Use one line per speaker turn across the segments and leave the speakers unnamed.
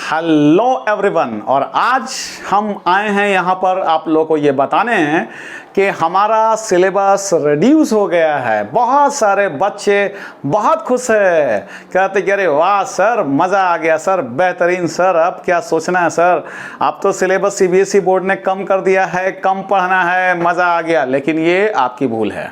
Hello everyone, और आज हम आए हैं यहाँ पर आप लोगों को ये बताने हैं कि हमारा सिलेबस रिड्यूस हो गया है। बहुत सारे बच्चे बहुत खुश है, कहते कि अरे वाह सर, मज़ा आ गया सर, बेहतरीन सर, अब क्या सोचना है सर, अब तो सिलेबस सीबीएसई बोर्ड ने कम कर दिया है, कम पढ़ना है, मज़ा आ गया। लेकिन ये आपकी भूल है।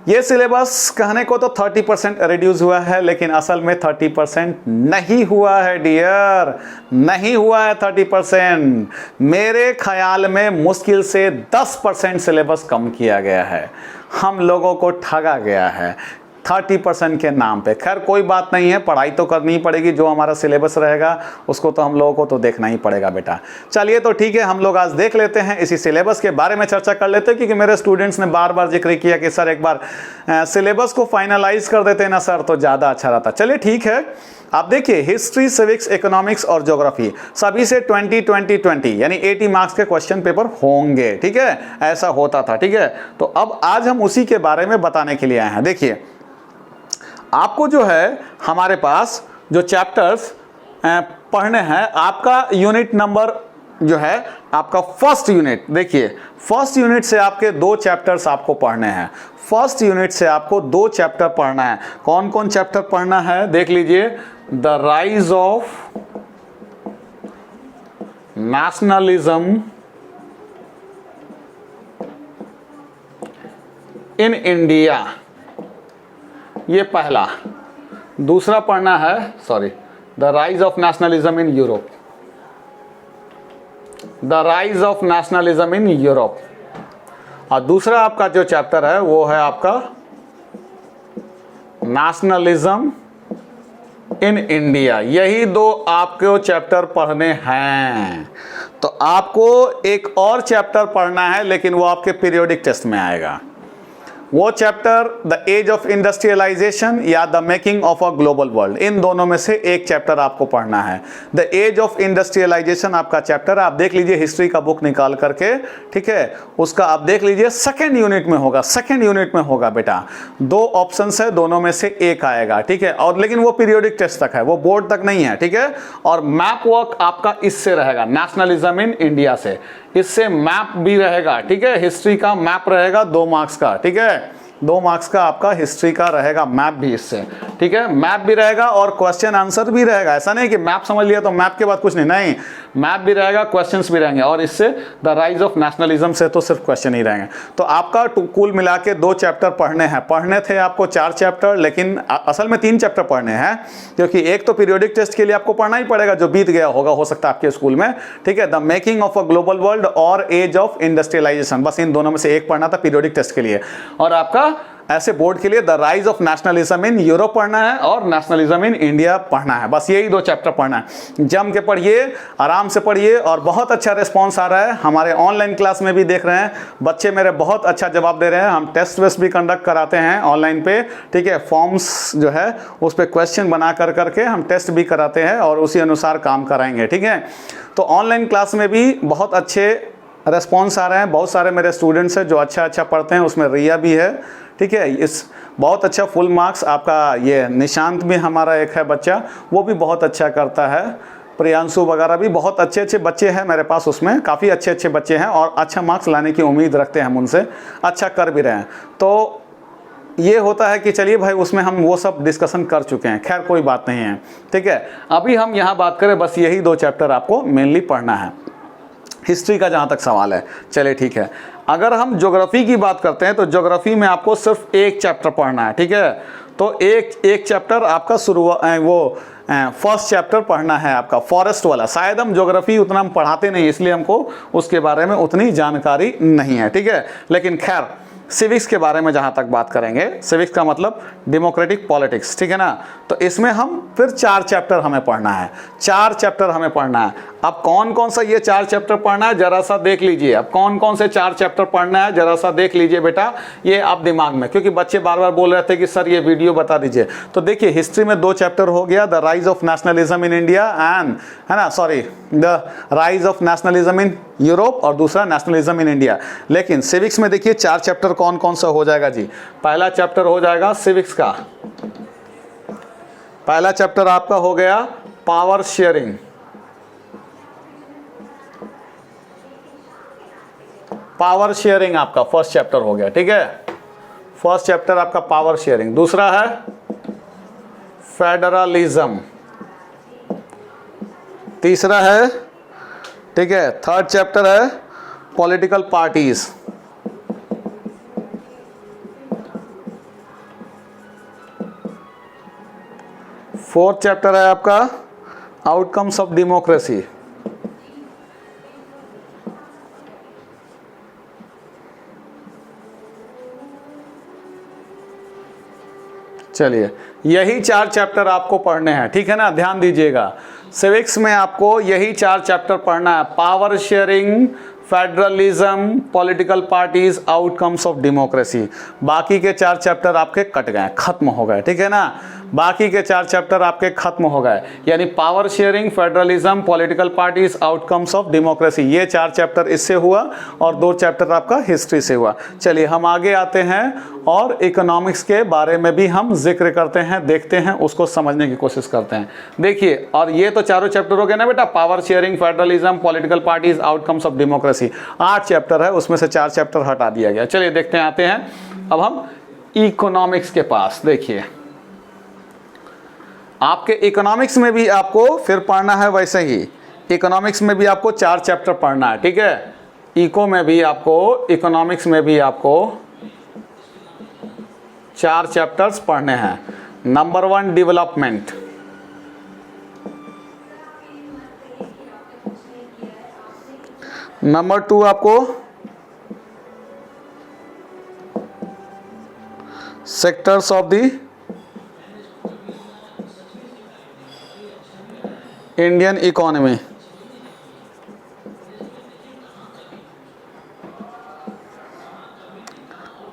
ये सिलेबस कहने को तो 30% रिड्यूस हुआ है, लेकिन असल में 30% नहीं हुआ है डियर, नहीं हुआ है 30%। मेरे ख्याल में मुश्किल से 10% सिलेबस कम किया गया है। हम लोगों को ठगा गया है 30% के नाम पे। खैर कोई बात नहीं है, पढ़ाई तो करनी ही पड़ेगी। जो हमारा सिलेबस रहेगा उसको तो हम लोगों को तो देखना ही पड़ेगा बेटा। चलिए तो ठीक है, हम लोग आज देख लेते हैं, इसी सिलेबस के बारे में चर्चा कर लेते हैं, क्योंकि मेरे स्टूडेंट्स ने बार बार जिक्र किया कि सर एक बार सिलेबस को फाइनलाइज कर देते ना सर, तो ज़्यादा अच्छा रहता। चलिए ठीक है, आप देखिए हिस्ट्री, सिविक्स, इकोनॉमिक्स और ज्योग्राफी सभी से 20-20-20 यानी 80 मार्क्स के क्वेश्चन पेपर होंगे। ठीक है, ऐसा होता था। ठीक है, तो अब आज हम उसी के बारे में बताने के लिए आए हैं। देखिए आपको जो है हमारे पास जो चैप्टर्स पढ़ने हैं, आपका यूनिट नंबर जो है आपका फर्स्ट यूनिट, देखिए फर्स्ट यूनिट से आपके 2 चैप्टर्स आपको पढ़ने हैं। फर्स्ट यूनिट से आपको 2 चैप्टर पढ़ना है। कौन कौन चैप्टर पढ़ना है देख लीजिए। The rise of nationalism in India, ये पहला। दूसरा पढ़ना है, sorry, the rise of nationalism in Europe, the rise of nationalism in Europe. और दूसरा आपका जो चैप्टर है वो है आपका नेशनलिज्म इन इंडिया। यही 2 आपको चैप्टर पढ़ने हैं। तो आपको एक और चैप्टर पढ़ना है, लेकिन वो आपके पीरियोडिक टेस्ट में आएगा। वो chapter the age of industrialization या the making of a global world, इन दोनों में से एक चैप्टर आपको पढ़ना है। द एज ऑफ इंडस्ट्रियलाइजेशन आपका चैप्टर आप देख लीजिए हिस्ट्री का बुक निकाल करके। ठीक है, उसका आप देख लीजिए सेकेंड यूनिट में होगा, सेकेंड यूनिट में होगा बेटा। 2 ऑप्शन है, दोनों में से एक आएगा। ठीक है, और लेकिन वो पीरियोडिक टेस्ट तक है, वो बोर्ड तक नहीं है। ठीक है, और मैप वर्क आपका इससे रहेगा, नेशनलिज्म इन इंडिया से, इससे मैप भी रहेगा। ठीक है, हिस्ट्री का मैप रहेगा 2 मार्क्स का। ठीक है, 2 मार्क्स का आपका हिस्ट्री का रहेगा मैप भी इससे। ठीक है, मैप भी रहेगा और क्वेश्चन आंसर भी रहेगा। ऐसा नहीं कि मैप समझ लिया तो मैप के बाद कुछ नहीं, नहीं, मैप भी रहेगा, क्वेश्चंस भी रहेंगे। और इससे द राइज ऑफ नेशनलिज्म से तो सिर्फ क्वेश्चन ही रहेंगे। तो आपका कुल मिला के 2 चैप्टर पढ़ने हैं। पढ़ने थे आपको 4 चैप्टर, लेकिन असल में 3 चैप्टर पढ़ने हैं, क्योंकि एक तो पीरियोडिक टेस्ट के लिए आपको पढ़ना ही पड़ेगा, जो बीत गया होगा, हो सकता है आपके स्कूल में। ठीक है, the making of a global world और एज ऑफ इंडस्ट्रियलाइजेशन, बस इन दोनों में से एक पढ़ना था पीरियोडिक टेस्ट के लिए। और आपका ऐसे बोर्ड के लिए the rise of nationalism in Europe पढ़ना है और नेशनलिज्म इन इंडिया पढ़ना है। बस यही 2 चैप्टर पढ़ना है। जम के पढ़िए, आराम से पढ़िए, और बहुत अच्छा रिस्पांस आ रहा है। हमारे ऑनलाइन क्लास में भी देख रहे हैं बच्चे मेरे बहुत अच्छा जवाब दे रहे हैं। हम टेस्ट वेस्ट भी कंडक्ट कराते हैं ऑनलाइन पे। ठीक है, फॉर्म्स जो है उस पर क्वेश्चन बना कर करके हम टेस्ट भी कराते हैं और उसी अनुसार काम कराएंगे। ठीक है, तो ऑनलाइन क्लास में भी बहुत अच्छे रेस्पॉन्स आ रहे हैं। बहुत सारे मेरे स्टूडेंट्स हैं जो अच्छा पढ़ते हैं, उसमें रिया भी है। ठीक है, इस बहुत अच्छा फुल मार्क्स आपका, ये निशांत भी हमारा एक है बच्चा, वो भी बहुत अच्छा करता है। प्रियांशु वगैरह भी बहुत अच्छे बच्चे हैं मेरे पास, उसमें काफ़ी अच्छे बच्चे हैं और अच्छा मार्क्स लाने की उम्मीद रखते हैं हम उनसे, अच्छा कर भी रहे हैं। तो ये होता है कि चलिए भाई, उसमें हम वो सब डिस्कशन कर चुके हैं, खैर कोई बात नहीं है। ठीक है, अभी हम यहाँ बात करें, बस यही 2 चैप्टर आपको मेनली पढ़ना है हिस्ट्री का, जहाँ तक सवाल है। चलिए ठीक है, अगर हम ज्योग्राफी की बात करते हैं तो ज्योग्राफी में आपको सिर्फ एक चैप्टर पढ़ना है। ठीक है, तो एक चैप्टर आपका फर्स्ट चैप्टर पढ़ना है आपका फॉरेस्ट वाला। शायद हम ज्योग्राफी उतना हम पढ़ाते नहीं, इसलिए हमको उसके बारे में उतनी जानकारी नहीं है। ठीक है, लेकिन खैर सिविक्स के बारे में जहाँ तक बात करेंगे, सिविक्स का मतलब डेमोक्रेटिक पॉलिटिक्स। ठीक है ना, तो इसमें हम फिर 4 चैप्टर हमें पढ़ना है, 4 चैप्टर हमें पढ़ना है। अब कौन कौन सा ये 4 चैप्टर पढ़ना है जरा सा देख लीजिए। अब कौन कौन से 4 चैप्टर पढ़ना है जरा सा देख लीजिए बेटा, ये आप दिमाग में, क्योंकि बच्चे बार बार बोल रहे थे कि सर ये वीडियो बता दीजिए। तो देखिए हिस्ट्री में 2 चैप्टर हो गया, the rise of nationalism in India and, है ना, sorry, the rise of nationalism in Europe, और दूसरा नेशनलिज्म इन इंडिया। लेकिन सिविक्स में देखिए 4 चैप्टर कौन कौन सा हो जाएगा जी। पहला चैप्टर हो जाएगा सिविक्स का, पहला चैप्टर आपका हो गया पावर शेयरिंग, पावर शेयरिंग आपका फर्स्ट चैप्टर हो गया, ठीक है। फर्स्ट चैप्टर आपका पावर शेयरिंग। दूसरा है फेडरलिज्म, तीसरा है, ठीक है, थर्ड चैप्टर है पॉलिटिकल पार्टीज, फोर्थ चैप्टर है आपका आउटकम्स ऑफ डेमोक्रेसी, चलिए यही 4 चैप्टर आपको पढ़ने हैं, ठीक है ना, ध्यान दीजिएगा। सिविक्स में आपको यही 4 चैप्टर पढ़ना है, power sharing, federalism, political parties, outcomes of democracy. बाकी के 4 चैप्टर आपके कट गए, खत्म हो गए, ठीक है ना। बाकी के 4 चैप्टर आपके खत्म हो गए, यानी power sharing, federalism, political parties, outcomes of democracy, ये 4 चैप्टर इससे हुआ और 2 चैप्टर आपका हिस्ट्री से हुआ। चलिए हम आगे आते हैं और इकोनॉमिक्स के बारे में भी हम जिक्र करते हैं, देखते हैं, उसको समझने की कोशिश करते हैं। देखिए, और ये तो चारों चैप्टर हो गए ना बेटा, power sharing, federalism, political parties, outcomes of democracy. 8 chapter है, उसमें से 4 चैप्टर हटा दिया गया। चलिए देखते हैं, आते हैं अब हम इकोनॉमिक्स के पास। देखिए आपके इकोनॉमिक्स में भी आपको फिर पढ़ना है वैसे ही, इकोनॉमिक्स में भी आपको 4 चैप्टर पढ़ना है, ठीक है। इको में भी आपको, इकोनॉमिक्स में भी आपको 4 चैप्टर्स पढ़ने हैं। नंबर 1 डेवलपमेंट, नंबर 2 आपको sectors of the Indian economy,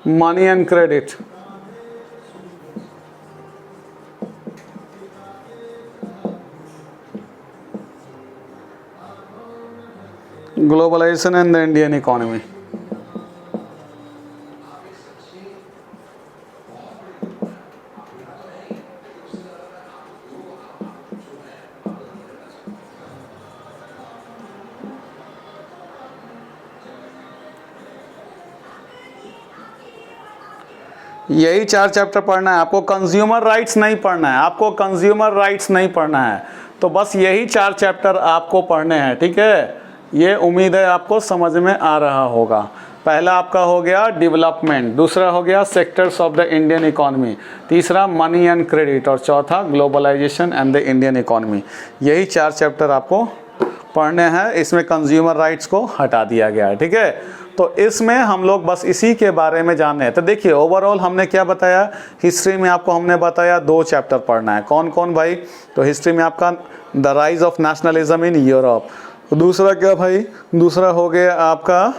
money and credit, globalisation and the Indian economy. यही 4 चैप्टर पढ़ना है आपको, कंज्यूमर राइट्स नहीं पढ़ना है, आपको कंज्यूमर राइट्स नहीं पढ़ना है, तो बस यही 4 चैप्टर आपको पढ़ने हैं, ठीक है। ये उम्मीद है आपको समझ में आ रहा होगा। पहला आपका हो गया डेवलपमेंट, दूसरा हो गया sectors of the Indian economy, तीसरा मनी एंड क्रेडिट और चौथा globalisation and the Indian economy. यही 4 चैप्टर आपको पढ़ने हैं, इसमें कंज्यूमर राइट्स को हटा दिया गया है, ठीक है। तो इसमें हम लोग बस इसी के बारे में जान रहे हैं। तो देखिए ओवरऑल हमने क्या बताया, हिस्ट्री में आपको हमने बताया 2 चैप्टर पढ़ना है। कौन कौन भाई? तो हिस्ट्री में आपका the rise of nationalism in Europe, दूसरा क्या भाई, दूसरा हो गया आपका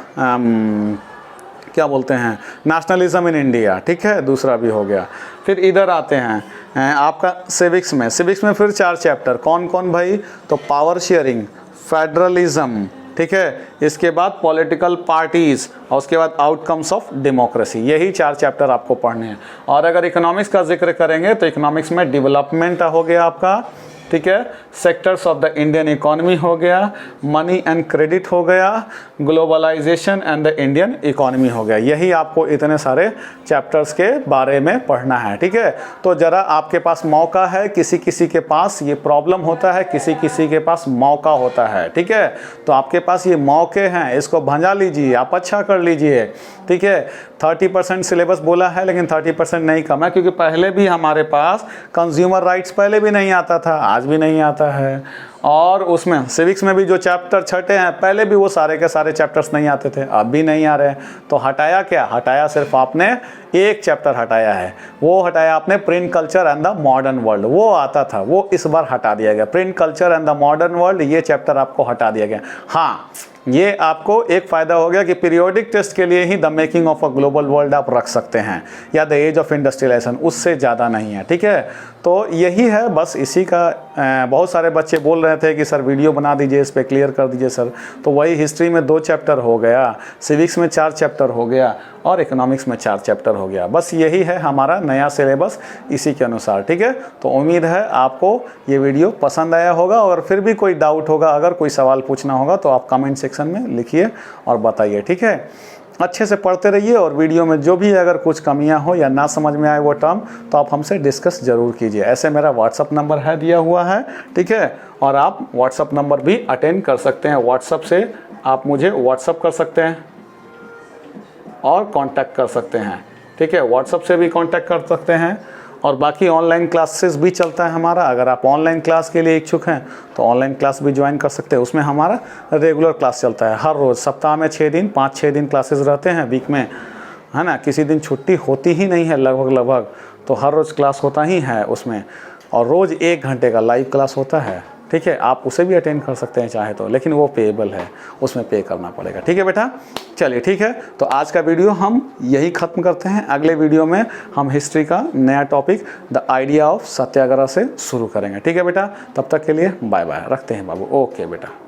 क्या बोलते हैं, नेशनलिज्म इन इंडिया, ठीक है, दूसरा भी हो गया। फिर इधर आते हैं आपका सिविक्स में, सिविक्स में फिर 4 चैप्टर, कौन कौन भाई? तो पावर शेयरिंग, फेडरलिज्म, ठीक है, इसके बाद पॉलिटिकल पार्टीज और उसके बाद आउटकम्स ऑफ डेमोक्रेसी। यही 4 चैप्टर आपको पढ़ने हैं। और अगर इकोनॉमिक्स का जिक्र करेंगे तो इकोनॉमिक्स में डेवलपमेंट हो गया आपका, ठीक है, sectors of the Indian economy हो गया, मनी एंड क्रेडिट हो गया, globalisation and the Indian economy हो गया। यही आपको इतने सारे चैप्टर्स के बारे में पढ़ना है, ठीक है। तो ज़रा आपके पास मौका है, किसी किसी के पास ये प्रॉब्लम होता है, किसी किसी के पास मौका होता है, ठीक है। तो आपके पास ये मौके हैं, इसको भंजा लीजिए, आप अच्छा कर लीजिए, ठीक है। 30% सिलेबस बोला है लेकिन 30% नहीं कम है, क्योंकि पहले भी हमारे पास कंज्यूमर राइट्स पहले भी नहीं आता था, आज भी नहीं आता है। और उसमें सिविक्स में भी जो चैप्टर छठे हैं, पहले भी वो सारे के सारे चैप्टर्स नहीं आते थे, अब भी नहीं आ रहे हैं। तो हटाया क्या? हटाया सिर्फ आपने एक चैप्टर हटाया है, वो हटाया आपने print culture and the modern world, वो आता था, वो इस बार हटा दिया गया। Print culture and the modern world, ये चैप्टर आपको हटा दिया गया। हाँ, ये आपको एक फ़ायदा हो गया कि पीरियोडिक टेस्ट के लिए ही the making of a global world आप रख सकते हैं, या द एज ऑफ इंडस्ट्रियलाइजेशन, उससे ज़्यादा नहीं है, ठीक है। तो यही है बस, इसी का बहुत सारे बच्चे बोल रहे रहे थे कि सर वीडियो बना दीजिए, इस पर क्लियर कर दीजिए सर, तो वही हिस्ट्री में 2 चैप्टर हो गया, सिविक्स में 4 चैप्टर हो गया और इकोनॉमिक्स में 4 चैप्टर हो गया। बस यही है हमारा नया सिलेबस, इसी के अनुसार। ठीक है, तो उम्मीद है आपको ये वीडियो पसंद आया होगा। और फिर भी कोई डाउट होगा, अगर कोई सवाल पूछना होगा तो आप कमेंट सेक्शन में लिखिए और बताइए। ठीक है, अच्छे से पढ़ते रहिए और वीडियो में जो भी अगर कुछ कमियां हो या ना समझ में आए वो टर्म, तो आप हमसे डिस्कस ज़रूर कीजिए। ऐसे मेरा व्हाट्सअप नंबर है दिया हुआ है। ठीक है, और आप व्हाट्सअप नंबर भी अटेंड कर सकते हैं। व्हाट्सअप से आप मुझे व्हाट्सअप कर सकते हैं और कांटेक्ट कर सकते हैं। ठीक है, व्हाट्सअप से भी कांटेक्ट कर सकते हैं। और बाकी ऑनलाइन क्लासेस भी चलता है हमारा। अगर आप ऑनलाइन क्लास के लिए इच्छुक हैं तो ऑनलाइन क्लास भी ज्वाइन कर सकते हैं। उसमें हमारा रेगुलर क्लास चलता है हर रोज़, सप्ताह में 6 दिन, 5-6 दिन क्लासेस रहते हैं वीक में, है ना। किसी दिन छुट्टी होती ही नहीं है लगभग, तो हर रोज़ क्लास होता ही है उसमें। और रोज़ 1 घंटे का लाइव क्लास होता है। ठीक है, आप उसे भी अटेंड कर सकते हैं चाहे तो, लेकिन वो पेएबल है, उसमें पे करना पड़ेगा। ठीक है बेटा, चलिए ठीक है, तो आज का वीडियो हम यही ख़त्म करते हैं। अगले वीडियो में हम हिस्ट्री का नया टॉपिक द आइडिया ऑफ सत्याग्रह से शुरू करेंगे। ठीक है बेटा, तब तक के लिए बाय बाय, रखते हैं बाबू। ओके बेटा।